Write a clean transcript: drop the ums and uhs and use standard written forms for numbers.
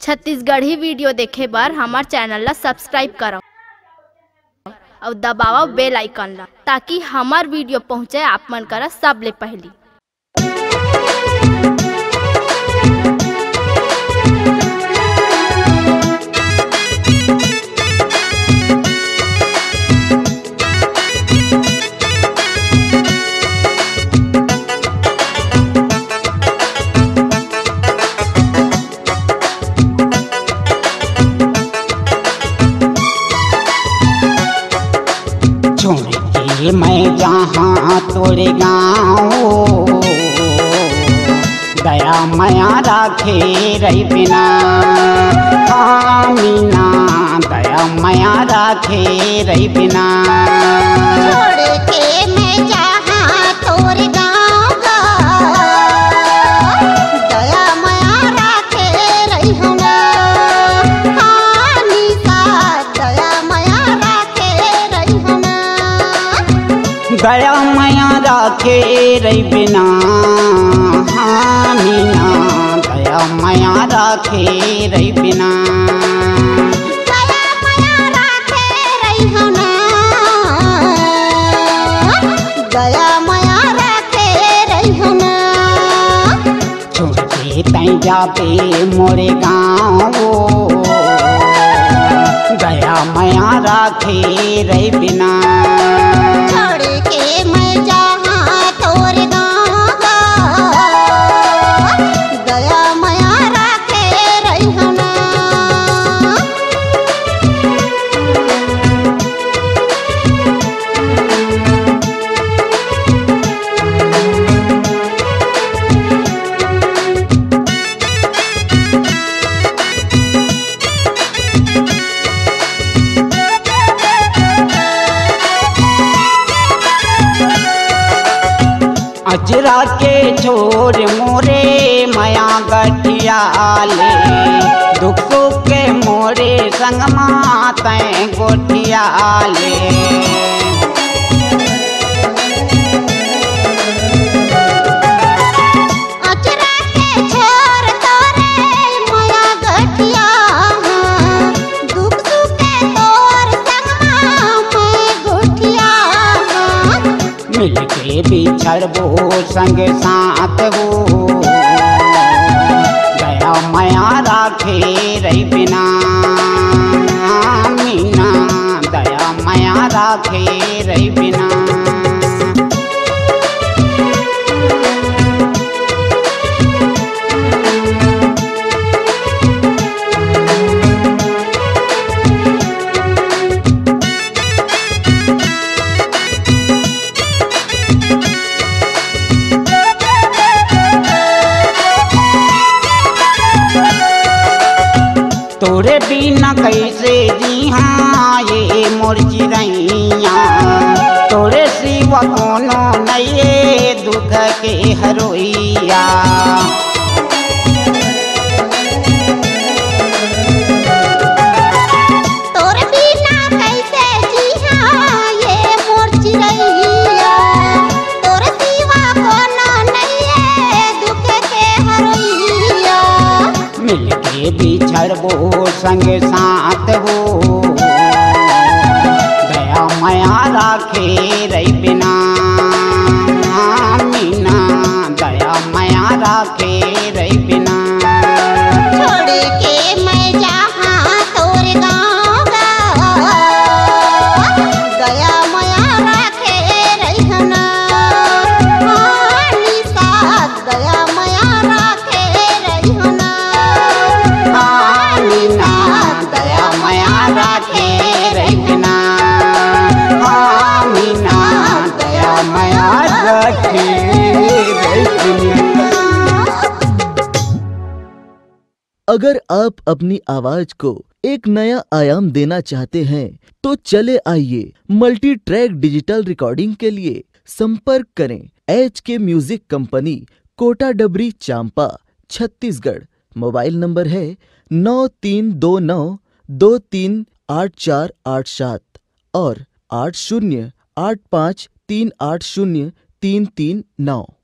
Chhattisgarhi video देखे बर हमार चैनल ला सब्सक्राइब करो और दबाओ बेल आइकन ला ताकि हमार वीडियो पहुँचे आप मन करा सबले पहली। मैं जहाँ तोरे गाँव दया माया राखे रही बिना मीना दया माया राखे रही बिना छोड़ के मैं जहाँ तोरे गाँव दया माया राखे रही हूँ ना दया माया राखे रही हूँ ना दया माया राखे रही बिना मीना दया माया राखे रही बिना दया माया राखे रही हूँ ना दया माया राखे रही हूँ ना छोटे तई जाबे मोरे गाँव दया माया राखे रही बिना छोड़ के मैं जहाँ तोरे गाँव दया माया राखे रही हूँ ना अजरा के छोर मोरे माया गठियाले दुख सुख के मोरे संग माते गोठियाले अचरा के छोर तोरे माया गठिया दुख सुख के तोर संग मैं गोठिया मिलके बिछड़बो संग साथ हो दया माया राखे रही बिना मीना दया माया राखे रही बिना तोरे बिना कैसे जी हाँ ये मोर चिड़ैया तोरे सिवा कोनो नये दुख के हरोइया तोरे बिना कैसे जिहा ये मोर चिड़ैया तोरे सिवा कोनो नइये दुख के हरोइया मिलके बिछड़बो संग साथ हो दया माया राखे रही बिना मीना दया माया राखे रही बिना छोड़ के मैं जहाँ तोरे गाँव दया माया राखे रही हूँ ना निशा दया माया राखे रही हूँ ना मीना दया माया राखे रही बिना मीना दया माया राखे रही बिना। अगर आप अपनी आवाज को एक नया आयाम देना चाहते हैं तो चले आइए मल्टी ट्रैक डिजिटल रिकॉर्डिंग के लिए संपर्क करें HK म्यूजिक कंपनी कोटा डबरी चांपा छत्तीसगढ़। मोबाइल नंबर है 9329238487 और 8085380389।